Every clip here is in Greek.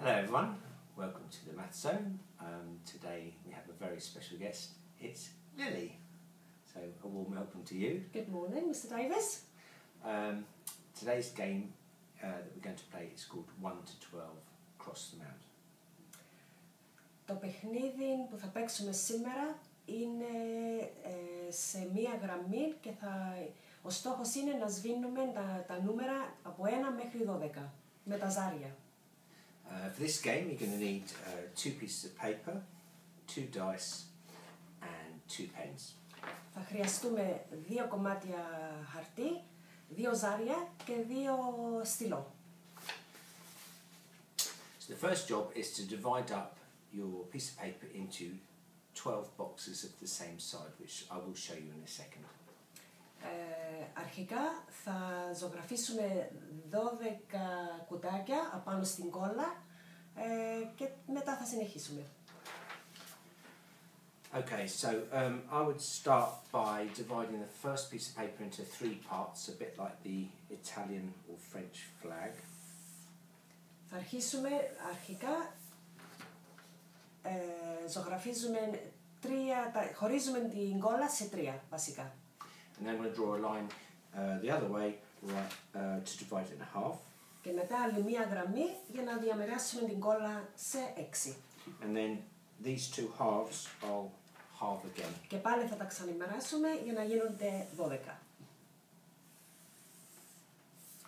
Hello everyone, welcome to the Math Zone. Today we have a very special guest, it's Lily. So a warm welcome to you. Good morning, Mr. Davis. Today's game that we're going to play is called 1 to 12 Cross the Mount. Το παιχνίδι που θα παίξουμε σήμερα είναι σε μία γραμμή και ο στόχος είναι να σβήνουμε τα νούμερα από 1 μέχρι 12 με τα ζάρια. For this game you're going to need 2 pieces of paper, 2 dice and 2 pens. Θα χρειαστούμε 2 κομμάτια χαρτί, 2 ζάρια και 2 στυλό. So the first job is to divide up your piece of paper into 12 boxes of the same side, which I will show you in a second. Αρχικά θα ζωγραφίσουμε 12 κουτάκια απάνω στην κόλλα και μετά θα συνεχίσουμε. Okay, so I would start by dividing the first piece of paper into 3 parts, a bit like the Italian or French flag. Θα αρχίσουμε αρχικά, ζωγραφίζουμε χωρίζουμε την κόλλα σε 3 βασικά. And then I'm going to draw a line the other way, right, to divide it in half. Και μετά άλλη μία γραμμή για να διαμεράσουμε την κόλλα σε 6. And then these 2 halves I'll halve again. Και πάλι θα τα ξαναμεράσουμε για να γίνονται 12.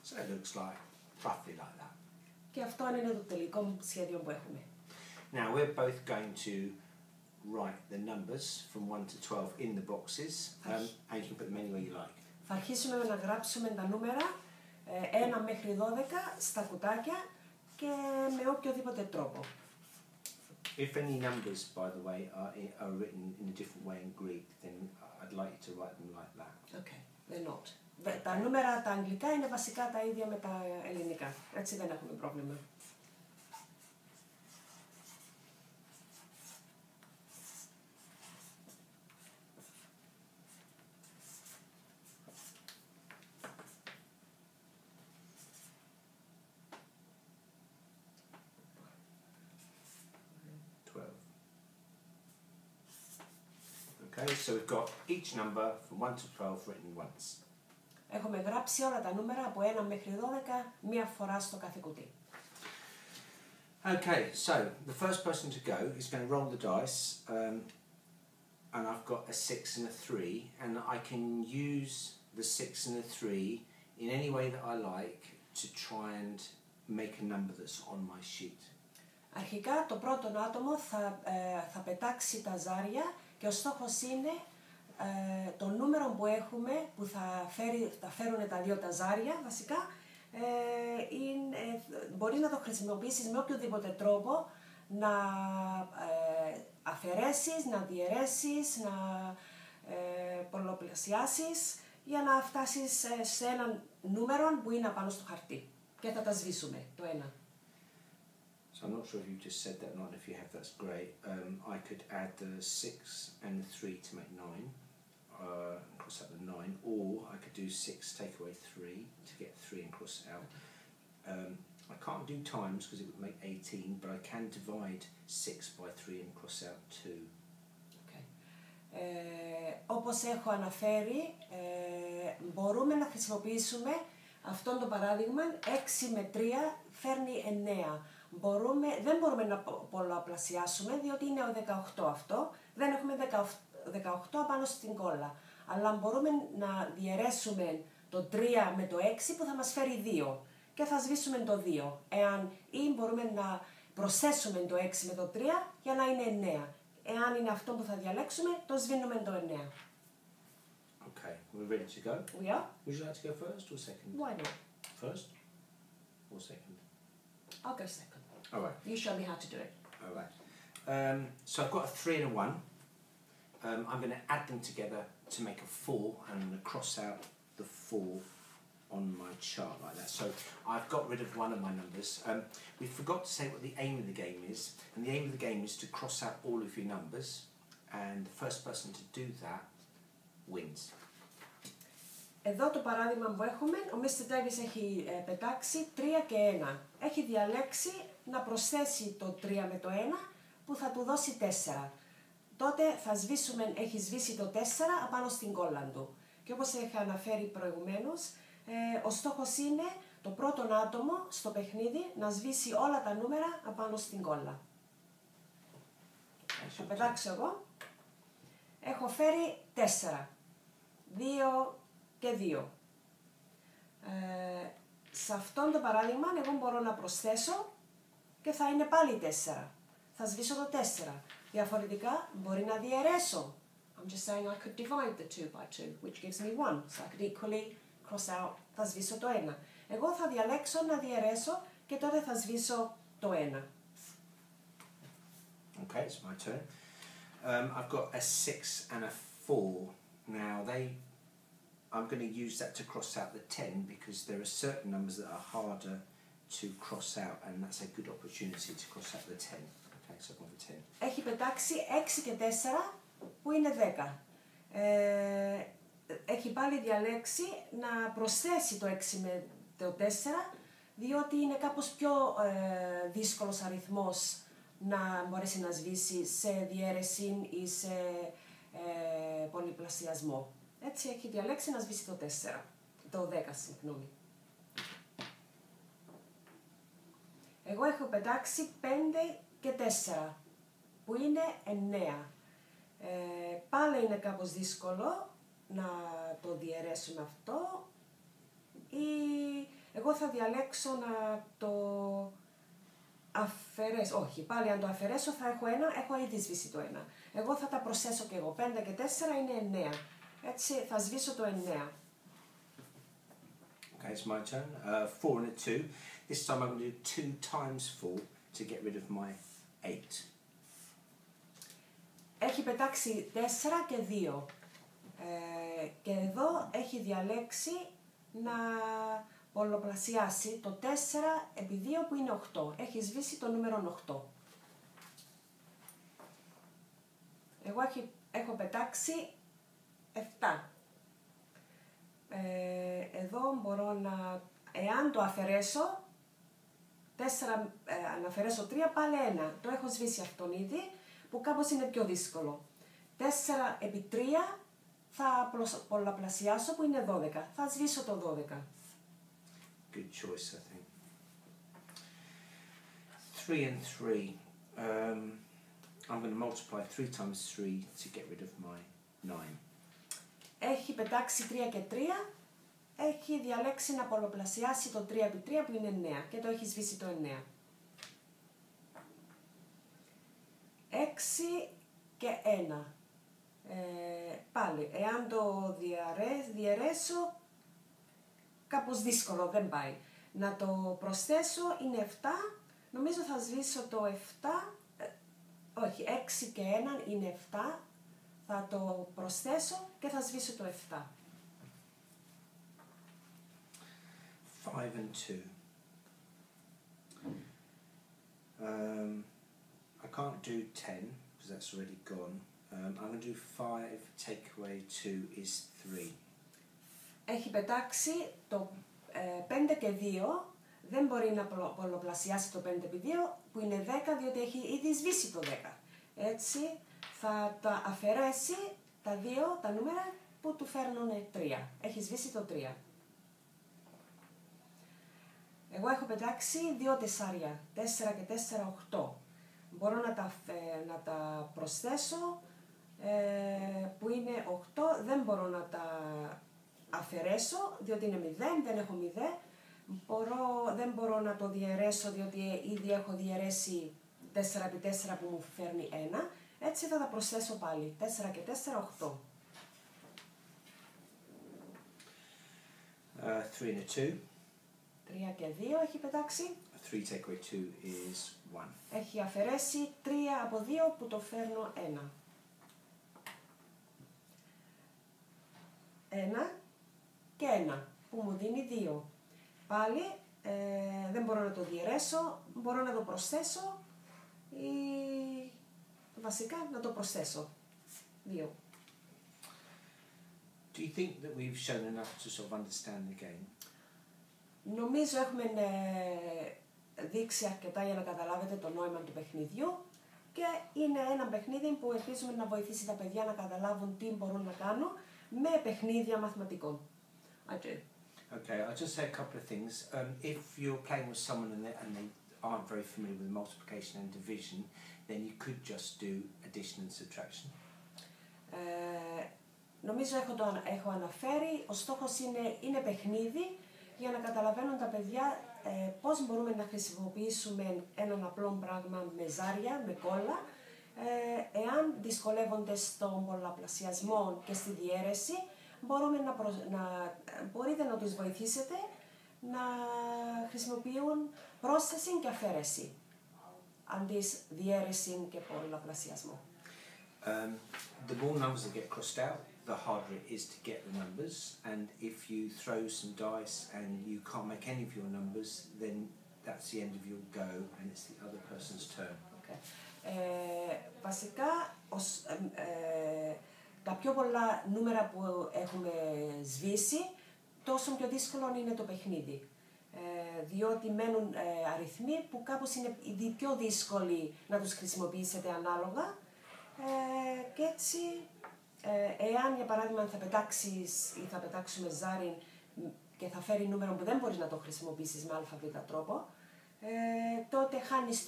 So it looks like roughly like that. Και αυτό είναι το τελικό σχέδιο που έχουμε. Now we're both going to write the numbers from 1 to 12 in the boxes, and you can put them anywhere you like. Θα αρχίσουμε να γράψουμε τα νούμερα 1 μέχρι 12 στα κουτάκια και με οποιοδήποτε τρόπο. If any numbers, by the way, are written in a different way in Greek, then I'd like you to write them like that. Okay, they're not. Τα νούμερα τα αγγλικά είναι βασικά τα ίδια με τα ελληνικά. Έτσι δεν έχουμε πρόβλημα. Okay, so we've got each number from 1 to 12 written once. Έχουμε γράψει όλα τα νούμερα από 1 μέχρι 12 μία φορά στο κάθε κουτί. Okay, so the first person to go is going to roll the dice, and I've got a 6 and a 3, and I can use the 6 and the 3 in any way that I like to try and make a number that's on my sheet. Αρχικά το πρώτο άτομο θα πετάξει τα ζάρια και ο στόχος είναι το νούμερο που έχουμε, που θα φέρουν τα 2 τα ζάρια βασικά, μπορεί να το χρησιμοποιήσεις με οποιοδήποτε τρόπο, να αφαιρέσεις, να διαιρέσεις, να πολλαπλασιάσεις για να φτάσεις σε ένα νούμερο που είναι απάνω στο χαρτί και θα τα σβήσουμε το ένα. So I'm not sure if you just said that or not. If you have, that's great. I could add the 6 and the 3 to make 9, and cross out the 9, or I could do 6, take away 3 to get 3 and cross it out. I can't do times because it would make 18, but I can divide 6 by 3 and cross out 2. Okay. Όπως έχω αναφέρει, μπορούμε να χρησιμοποιήσουμε αυτό το παράδειγμα, 6 με 3 φέρνει 9. Δεν μπορούμε να πολλαπλασιάσουμε διότι είναι ο 18 αυτό, δεν έχουμε 18 πάνω στην κόλλα. Αλλά μπορούμε να διαιρέσουμε το 3 με το 6 που θα μας φέρει 2 και θα σβήσουμε το 2. Ή μπορούμε να προσθέσουμε το 6 με το 3 για να είναι 9. Εάν είναι αυτό που θα διαλέξουμε, το σβήνουμε το 9. Okay, we're ready to go? We are? Would you like to go first or second? Why not? First or second? I'll go second. All right. You show me how to do it. All right. So I've got a 3 and a 1. I'm going to add them together to make a 4, and I'm going to cross out the 4 on my chart like that. So I've got rid of one of my numbers. We forgot to say what the aim of the game is, and the aim of the game is to cross out all of your numbers, and the first person to do that wins. Εδώ το παράδειγμα που έχουμε, ο Mr. Davis έχει πετάξει 3 και 1. Έχει διαλέξει να προσθέσει το 3 με το 1 που θα του δώσει 4. Τότε έχει σβήσει το 4 απάνω στην κόλλα του. Και όπως είχα αναφέρει προηγουμένως, ο στόχος είναι το πρώτο άτομο στο παιχνίδι να σβήσει όλα τα νούμερα απάνω στην κόλλα. Θα πετάξω εγώ. Έχω φέρει 4. 2 και 2. Σε αυτόν το παράδειγμα εγώ μπορώ να προσθέσω και θα είναι πάλι 4. Θα σβήσω το 4. Διαφορετικά μπορεί να διαιρέσω. I'm just saying I could divide the 2 by 2, which gives me 1. So I could equally cross out, θα σβήσω το 1. Εγώ θα διαλέξω να διαιρέσω και τότε θα σβήσω το 1. Okay, it's my turn. I've got a 6 and a 4. Now I'm going to use that to cross out the 10 because there are certain numbers that are harder to cross out, and that's a good opportunity to cross out the 10. Okay, so I've got the 10. Έχει πετάξει 6 και 4 που είναι 10. Έχει πάλι διαλέξει να προσθέσει το 6 με το 4 διότι είναι κάπως πιο δύσκολος αριθμός να μπορέσει να σβήσει σε διαίρεση ή σε πολυπλασιασμό. Έτσι έχει διαλέξει να σβήσει το 4, το 10, συγγνώμη. Εγώ έχω πετάξει 5 και 4, που είναι 9. Πάλι είναι κάπως δύσκολο να το διαιρέσουμε αυτό. Εγώ θα διαλέξω να το αφαιρέσω. Όχι, πάλι αν το αφαιρέσω θα έχω 1, έχω ήδη σβήσει το 1. Εγώ θα τα προσθέσω και εγώ. 5 και 4 είναι 9. Έτσι θα σβήσω το 9. Okay, it's my turn. 4 and a 2. This time I'm going to do 2 times 4 to get rid of my 8. Έχει πετάξει 4 και 2. Και εδώ έχει διαλέξει να πολλαπλασιάσει το 4 επί 2 που είναι 8. Έχει σβήσει το νούμερο 8. Εγώ έχω πετάξει 7. Εδώ μπορώ να, εάν το αφαιρέσω, 4, αν αφαιρέσω 3, πάλι 1. Το έχω σβήσει αυτόν ήδη, που κάπως είναι πιο δύσκολο. 4 επί 3 θα πολλαπλασιάσω που είναι 12. Θα σβήσω το 12. Good choice, I think. 3 and 3. I'm going to multiply 3 times 3 to get rid of my 9. Έχει πετάξει 3 και 3. Έχει διαλέξει να πολλαπλασιάσει το 3 επί 3 που είναι 9 και το έχει σβήσει το 9. 6 και 1. Πάλι, εάν το διαιρέσω, κάπως δύσκολο, δεν πάει. Να το προσθέσω είναι 7, νομίζω θα σβήσω το 7, όχι, 6 και 1 είναι 7, θα το προσθέσω και θα σβήσω το 7. 5 and 2. I can't do 10 because that's already gone. I'm going to do 5, take away 2 is 3. Έχει πετάξει το 5 και 2, δεν μπορεί να πολλαπλασιάσει το 5 επί 2 που είναι 10 διότι έχει ήδη σβήσει το 10. Έτσι θα τα αφαιρέσει τα δύο τα νούμερα που του φέρνουν 3. Έχει σβήσει το 3. Εγώ έχω πετάξει 2 τεσσάρια, 4 και 4, 8. Μπορώ να τα προσθέσω που είναι 8, δεν μπορώ να τα αφαιρέσω διότι είναι 0, δεν έχω 0. Δεν μπορώ να το διαιρέσω διότι ήδη έχω διαιρέσει 4 επί 4 που μου φέρνει 1. Έτσι θα τα προσθέσω πάλι, 4 και 4, 8. 3 and 2. 3 και 2 έχει πετάξει. 3 take away 2 is 1. Έχει αφαιρέσει 3 από 2 που το φέρνω 1. 1 και 1 που μου δίνει 2. Πάλι δεν μπορώ να το διαιρέσω, μπορώ να το προσθέσω ή βασικά να το προσθέσω. 2. Do you think that we've shown enough to sort of understand the game? Νομίζω έχουμε δείξει αρκετά για να καταλάβετε το νόημα του παιχνιδιού και είναι ένα παιχνίδι που ελπίζουμε να βοηθήσει τα παιδιά να καταλάβουν τι μπορούν να κάνουν με παιχνίδια μαθηματικών. Okay, I'll just say a couple of things. If you're playing with someone and they aren't very familiar with multiplication and division, then you could just do addition and subtraction. Νομίζω έχω αναφέρει, ο στόχος είναι παιχνίδι για να καταλαβαίνουν τα παιδιά πώς μπορούμε να χρησιμοποιήσουμε έναν απλό πράγμα με ζάρια, με κόλλα, εάν δυσκολεύονται στον πολλαπλασιασμό και στη διαίρεση, μπορείτε να τους βοηθήσετε να χρησιμοποιούν πρόσθεση και αφαίρεση, αντί διαίρεση και πολλαπλασιασμό. The more numbers that get crossed out, the harder it is to get the numbers, and if you throw some dice and you can't make any of your numbers, then that's the end of your go and it's the other person's turn. Okay. Βασικά, τα πιο πολλά νούμερα που έχουμε σβήσει, τόσο πιο δύσκολο είναι το παιχνίδι. Διότι μένουν αριθμοί που κάπως είναι πιο δύσκολοι να τους χρησιμοποιήσετε ανάλογα και έτσι, εάν για παράδειγμα θα πετάξεις ή θα πετάξουμε ζάρι και θα φέρει νούμερο που δεν μπορείς να το χρησιμοποιήσεις με αλφαβήτα τρόπο, τότε χάνεις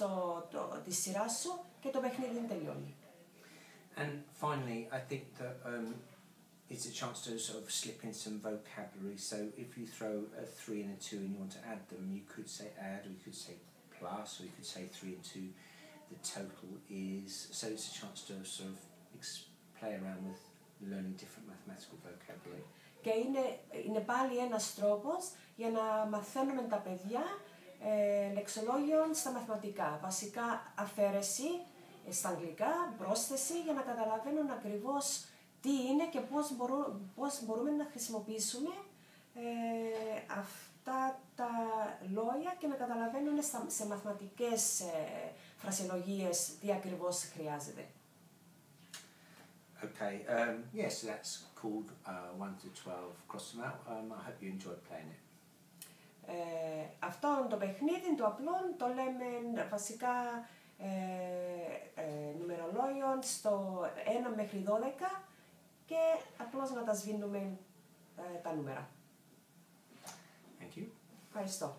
τη σειρά σου και το παιχνίδι τελειώνει. And finally, I think that it's a chance to sort of slip in some vocabulary. So if you throw a 3 and a 2 and you want to add them, you could say add, or you could say plus, or you could say 3 and 2. The total is. So it's a chance to sort of play around with learning different mathematical vocabulary. Και είναι πάλι ένας τρόπος για να μαθαίνουμε τα παιδιά λεξολόγιων στα μαθηματικά. Βασικά αφαίρεση στα αγγλικά, πρόσθεση, για να καταλαβαίνουν ακριβώς τι είναι και πώς μπορούμε να χρησιμοποιήσουμε αυτά τα λόγια και να καταλαβαίνουν σε μαθηματικές φρασιολογίες τι ακριβώς χρειάζεται. Okay, yes, that's called 1 to 12 cross them out. I hope you enjoyed playing it. Αυτό το παιχνίδι, το απλό, το λέμε βασικά νούμερολόγιων στο 1 μέχρι 12 και απλώς να τα σβήνουμε τα νούμερα. Thank you. Ευχαριστώ.